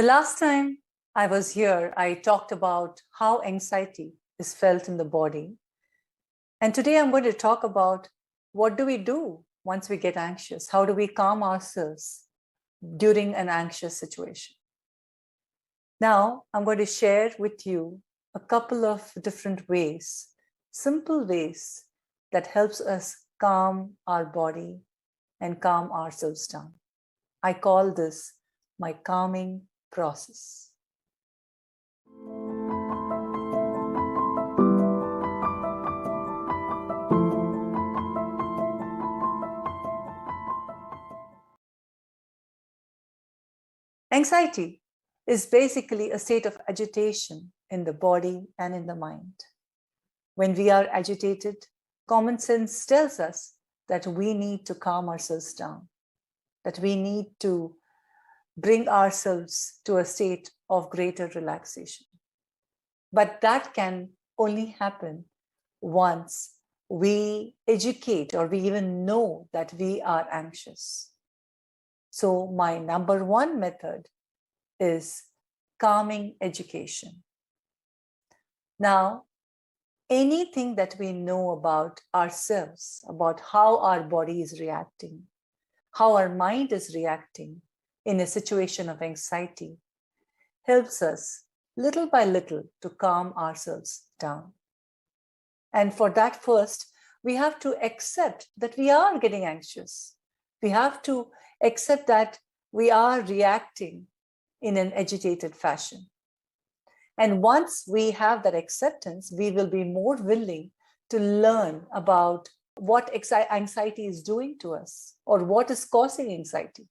The last time I was here, I talked about how anxiety is felt in the body. And today I'm going to talk about what do we do once we get anxious? How do we calm ourselves during an anxious situation? Now, I'm going to share with you a couple of different ways, simple ways that helps us calm our body and calm ourselves down. I call this my calming process. Anxiety is basically a state of agitation in the body and in the mind. When we are agitated, common sense tells us that we need to calm ourselves down, that we need to bring ourselves to a state of greater relaxation. But that can only happen once we educate or we even know that we are anxious. So my number one method is calming education. Now, anything that we know about ourselves, about how our body is reacting, how our mind is reacting in a situation of anxiety, helps us little by little to calm ourselves down. And for that, first, we have to accept that we are getting anxious. We have to accept that we are reacting in an agitated fashion. And once we have that acceptance, we will be more willing to learn about what anxiety is doing to us or what is causing anxiety.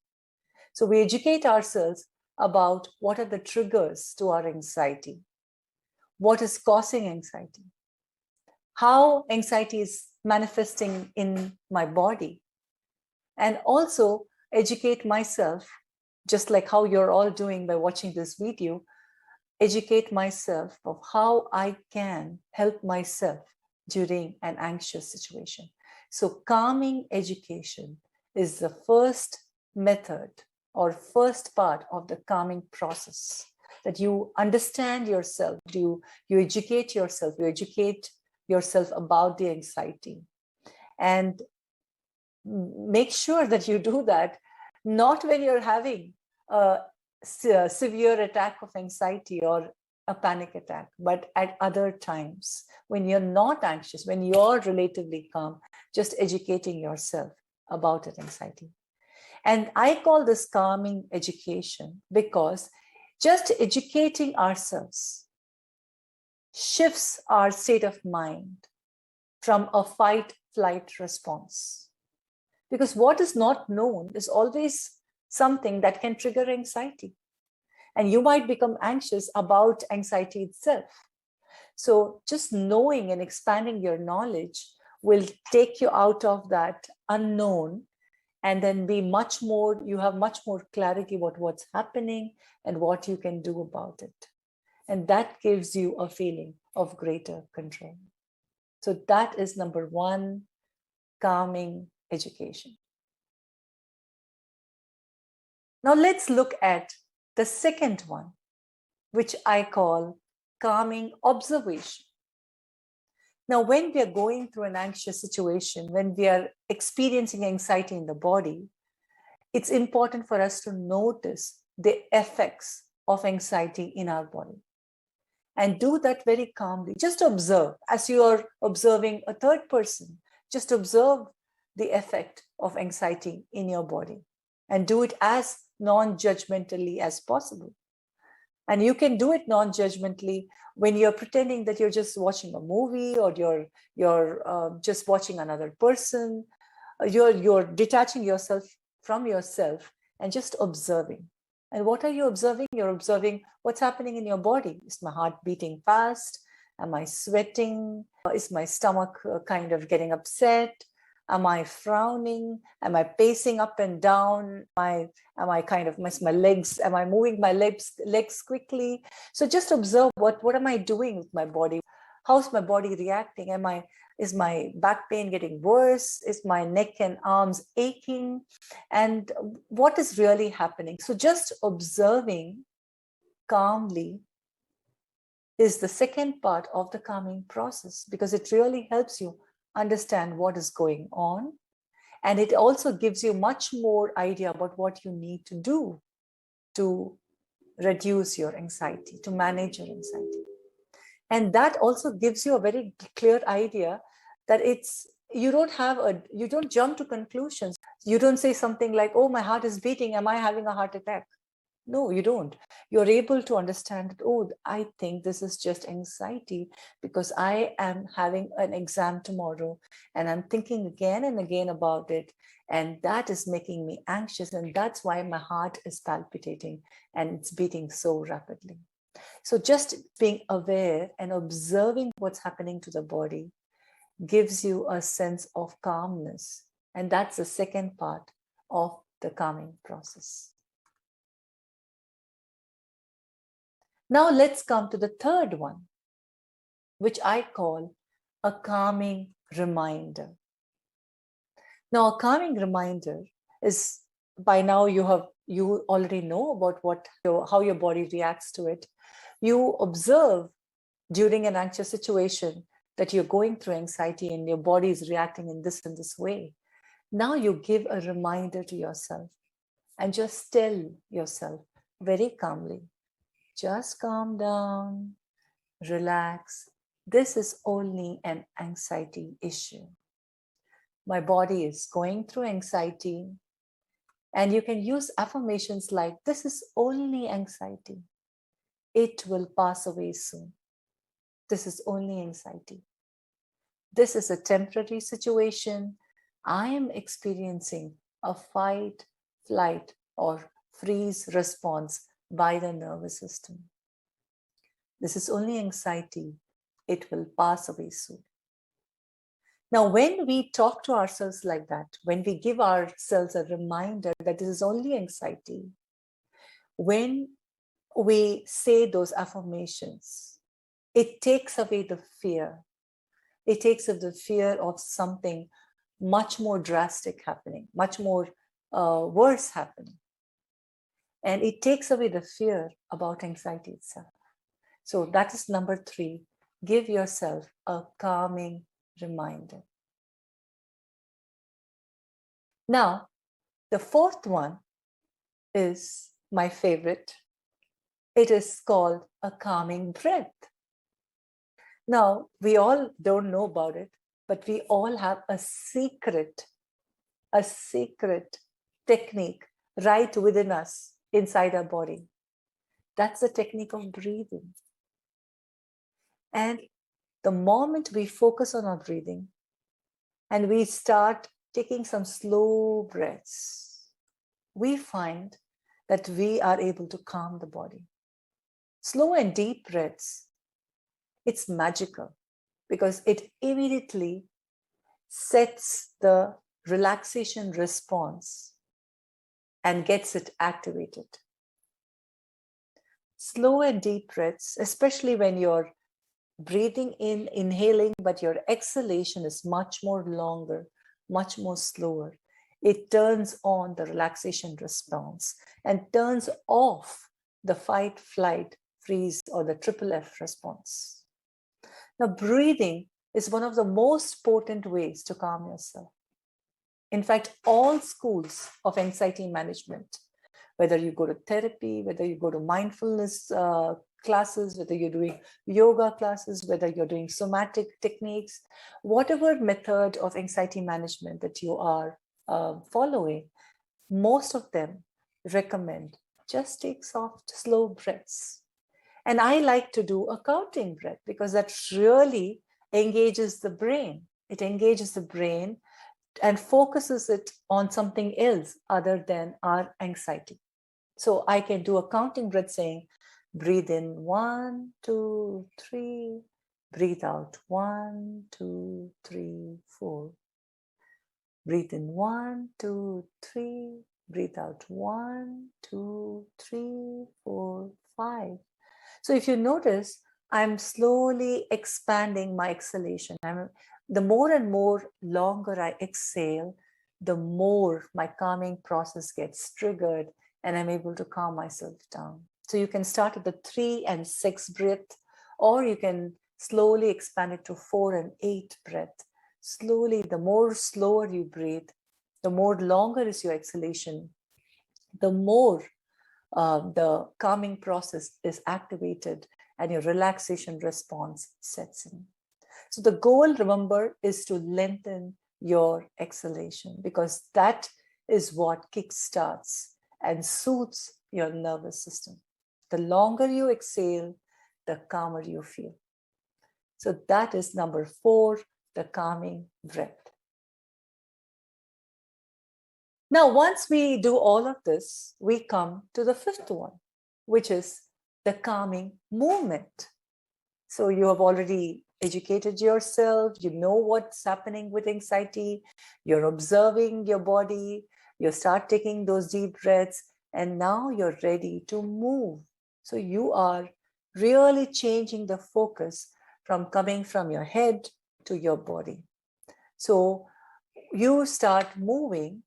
So we educate ourselves about what are the triggers to our anxiety, what is causing anxiety, how anxiety is manifesting in my body, and also educate myself, just like how you're all doing by watching this video, educate myself of how I can help myself during an anxious situation. So calming education is the first method or first part of the calming process, that you understand yourself, you educate yourself, you educate yourself about the anxiety. And make sure that you do that not when you're having a severe attack of anxiety or a panic attack, but at other times when you're not anxious, when you're relatively calm, just educating yourself about that anxiety. And I call this calming education because just educating ourselves shifts our state of mind from a fight-flight response. Because what is not known is always something that can trigger anxiety. And you might become anxious about anxiety itself. So just knowing and expanding your knowledge will take you out of that unknown and then you have much more clarity about what's happening and what you can do about it. And that gives you a feeling of greater control. So that is number one, calming education. Now let's look at the second one, which I call calming observation. Now, when we are going through an anxious situation, when we are experiencing anxiety in the body, it's important for us to notice the effects of anxiety in our body. And do that very calmly. Just observe, as you are observing a third person, just observe the effect of anxiety in your body and do it as non-judgmentally as possible. And you can do it non-judgmentally when you're pretending that you're just watching a movie or you're just watching another person. You're detaching yourself from yourself and just observing. And what are you observing? You're observing what's happening in your body. Is my heart beating fast? Am I sweating? Is my stomach kind of getting upset? Am I frowning? Am I pacing up and down? Am I moving my legs quickly? So just observe what am I doing with my body? How's my body reacting? Is my back pain getting worse? Is my neck and arms aching? And what is really happening? So just observing calmly is the second part of the calming process, because it really helps you understand what is going on. And it also gives you much more idea about what you need to do to reduce your anxiety, to manage your anxiety. And that also gives you a very clear idea that you don't jump to conclusions. You don't say something like, oh, my heart is beating, am I having a heart attack? No, you don't. You're able to understand that, oh, I think this is just anxiety because I am having an exam tomorrow and I'm thinking again and again about it. And that is making me anxious. And that's why my heart is palpitating and it's beating so rapidly. So just being aware and observing what's happening to the body gives you a sense of calmness. And that's the second part of the calming process. Now let's come to the third one, which I call a calming reminder. Now, a calming reminder is, by now you already know about how your body reacts to it. You observe during an anxious situation that you're going through anxiety and your body is reacting in this and this way. Now you give a reminder to yourself and just tell yourself very calmly, just calm down, relax. This is only an anxiety issue. My body is going through anxiety. And you can use affirmations like, this is only anxiety. It will pass away soon. This is only anxiety. This is a temporary situation. I am experiencing a fight, flight, or freeze response by the nervous system. This is only anxiety. It will pass away soon. Now, when we talk to ourselves like that, when we give ourselves a reminder that this is only anxiety, when we say those affirmations, it takes away the fear. It takes away the fear of something much more drastic happening, much more worse happening. And it takes away the fear about anxiety itself. So that is number 3. Give yourself a calming reminder. Now, the fourth one is my favorite. It is called a calming breath. Now, we all don't know about it, but we all have a secret technique right within us, inside our body. That's the technique of breathing. And the moment we focus on our breathing and we start taking some slow breaths, we find that we are able to calm the body. Slow and deep breaths, it's magical because it immediately sets the relaxation response and gets it activated. Slow and deep breaths, especially when you're breathing in, inhaling, but your exhalation is much more longer, much more slower. It turns on the relaxation response and turns off the fight, flight, freeze, or the triple F response. Now, breathing is one of the most potent ways to calm yourself. In fact, all schools of anxiety management, whether you go to therapy, whether you go to mindfulness classes, whether you're doing yoga classes, whether you're doing somatic techniques, whatever method of anxiety management that you are following, most of them recommend just take soft, slow breaths. And I like to do a counting breath because that really engages the brain. It engages the brain and focuses it on something else other than our anxiety. So I can do a counting breath saying, breathe in 1, 2, 3, breathe out 1, 2, 3, 4. Breathe in 1, 2, 3, breathe out 1, 2, 3, 4, 5. So if you notice, I'm slowly expanding my exhalation. The more and more longer I exhale, the more my calming process gets triggered and I'm able to calm myself down. So you can start at the 3 and 6 breath, or you can slowly expand it to 4 and 8 breath. Slowly, the more slower you breathe, the more longer is your exhalation, the more the calming process is activated and your relaxation response sets in. So the goal, remember, is to lengthen your exhalation, because that is what kickstarts and soothes your nervous system. The longer you exhale, the calmer you feel. So that is number 4, the calming breath. Now, once we do all of this, we come to the 5th one, which is the calming movement. So you have already educated yourself, you know what's happening with anxiety, you're observing your body, you start taking those deep breaths, and now you're ready to move. So you are really changing the focus from coming from your head to your body. So you start moving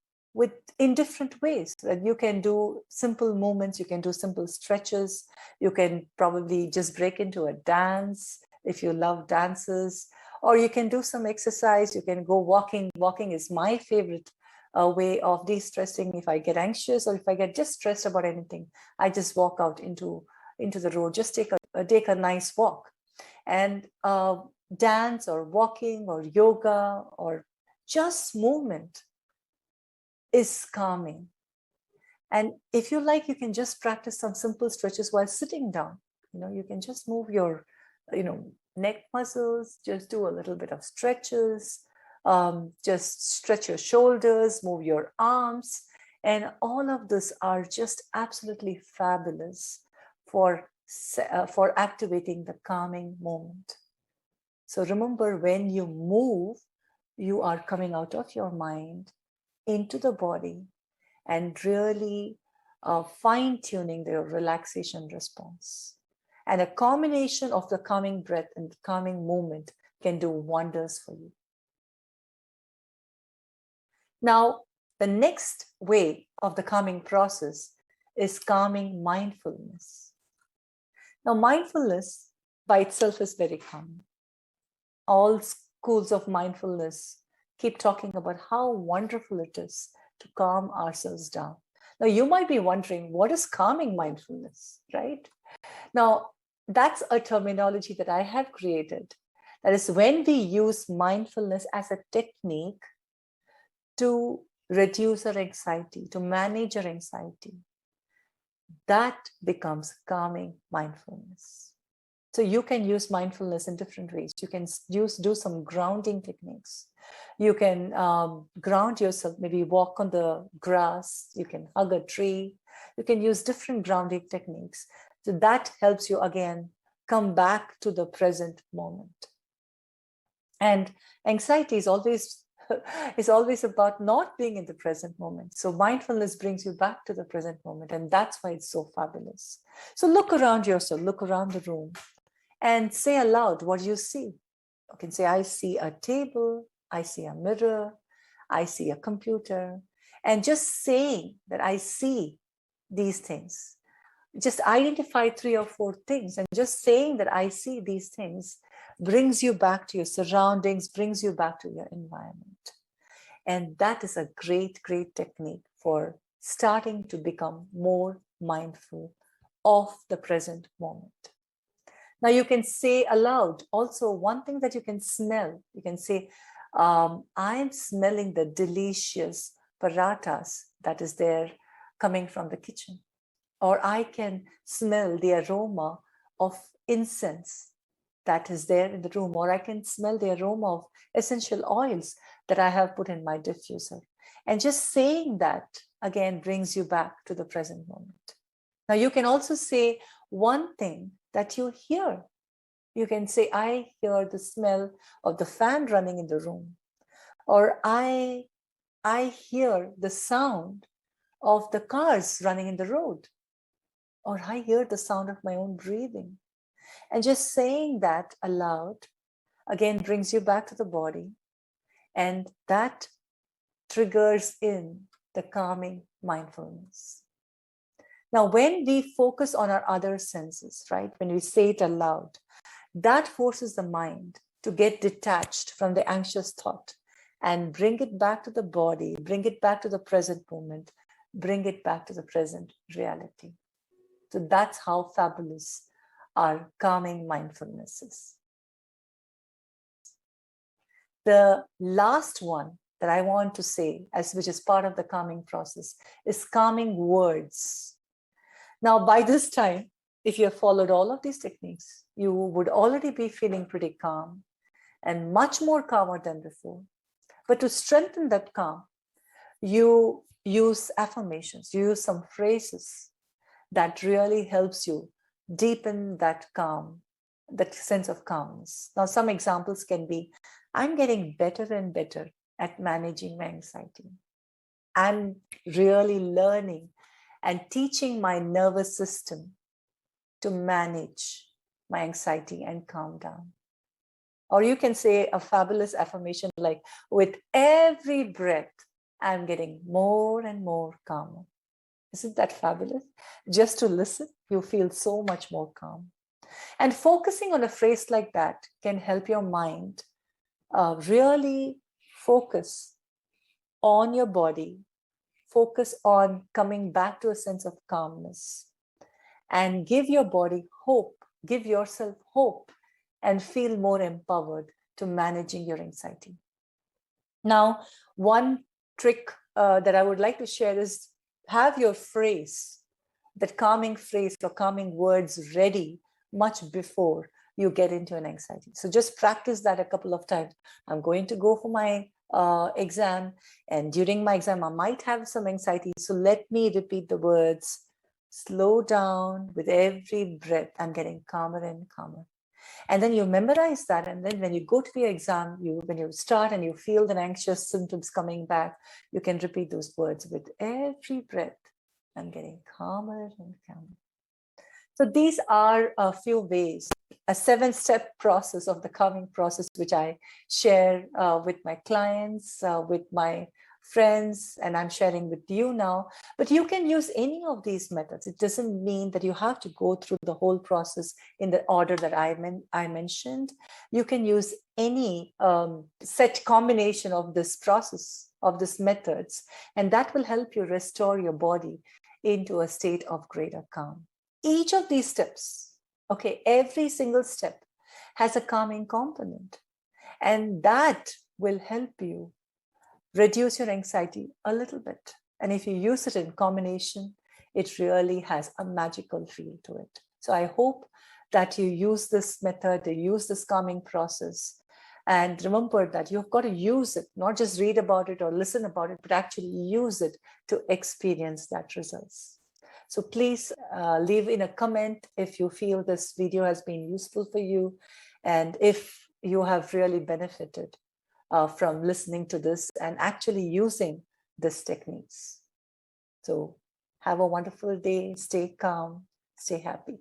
in different ways. You can do simple movements, you can do simple stretches, you can probably just break into a dance if you love dances, or you can do some exercise, you can go walking. Walking is my favorite way of de-stressing. If I get anxious or if I get just stressed about anything, I just walk out into the road, just take a nice walk. And dance or walking or yoga or just movement is calming. And if you like, you can just practice some simple stretches while sitting down. You can just move your, neck muscles, just do a little bit of stretches, just stretch your shoulders, move your arms. And all of this are just absolutely fabulous for activating the calming moment. So remember, when you move, you are coming out of your mind into the body and really fine-tuning their relaxation response. And a combination of the calming breath and the calming movement can do wonders for you. Now, the next way of the calming process is calming mindfulness. Now, mindfulness by itself is very calming. All schools of mindfulness keep talking about how wonderful it is to calm ourselves down. Now, you might be wondering, what is calming mindfulness, right? Now, that's a terminology that I have created. That is when we use mindfulness as a technique to reduce our anxiety, to manage our anxiety, that becomes calming mindfulness. So you can use mindfulness in different ways. You can do some grounding techniques. You can ground yourself, maybe walk on the grass. You can hug a tree. You can use different grounding techniques. So that helps you, again, come back to the present moment. And anxiety is always about not being in the present moment. So mindfulness brings you back to the present moment. And that's why it's so fabulous. So look around yourself, look around the room, and say aloud what you see. You can say, I see a table, I see a mirror, I see a computer. And just saying that I see these things, just identify 3 or 4 things, and just saying that I see these things brings you back to your surroundings, brings you back to your environment. And that is a great, great technique for starting to become more mindful of the present moment. Now you can say aloud also one thing that you can smell. You can say, I'm smelling the delicious parathas that is there coming from the kitchen. Or I can smell the aroma of incense that is there in the room. Or I can smell the aroma of essential oils that I have put in my diffuser. And just saying that, again, brings you back to the present moment. Now you can also say one thing that you hear. You can say, I hear the smell of the fan running in the room. Or I hear the sound of the cars running in the road. Or I hear the sound of my own breathing. And just saying that aloud, again, brings you back to the body. And that triggers in the calming mindfulness. Now, when we focus on our other senses, right, when we say it aloud, that forces the mind to get detached from the anxious thought and bring it back to the body, bring it back to the present moment, bring it back to the present reality. So that's how fabulous our calming mindfulness is. The last one that I want to say, which is part of the calming process, is calming words. Now, by this time, if you have followed all of these techniques, you would already be feeling pretty calm and much more calmer than before. But to strengthen that calm, you use affirmations, you use some phrases that really helps you deepen that calm, that sense of calmness. Now, some examples can be, I'm getting better and better at managing my anxiety. I'm really learning and teaching my nervous system to manage my anxiety and calm down. Or you can say a fabulous affirmation like, with every breath, I'm getting more and more calmer. Isn't that fabulous? Just to listen, you feel so much more calm. And focusing on a phrase like that can help your mind really focus on your body, focus on coming back to a sense of calmness, and give your body hope, give yourself hope, and feel more empowered to managing your anxiety. Now, one trick that I would like to share is have your phrase, that calming phrase or calming words ready much before you get into an anxiety. So just practice that a couple of times. I'm going to go for my exam, and during my exam, I might have some anxiety. So let me repeat the words. Slow down with every breath. I'm getting calmer and calmer. And then you memorize that. And then when you go to the exam, when you start and you feel the anxious symptoms coming back, you can repeat those words with every breath. I'm getting calmer and calmer. So these are a few ways, a 7-step process of the calming process, which I share with my clients, with my friends, and I'm sharing with you now. But you can use any of these methods. It doesn't mean that you have to go through the whole process in the order that I mentioned. You can use any set combination of this process, of these methods, and that will help you restore your body into a state of greater calm. Each of these steps, okay, every single step has a calming component, and that will help you reduce your anxiety a little bit. And if you use it in combination, it really has a magical feel to it. So I hope that you use this method, you use this calming process. And remember that you've got to use it, not just read about it or listen about it, but actually use it to experience that results. So please leave in a comment if you feel this video has been useful for you, and if you have really benefited from listening to this and actually using these techniques. So have a wonderful day, stay calm, stay happy.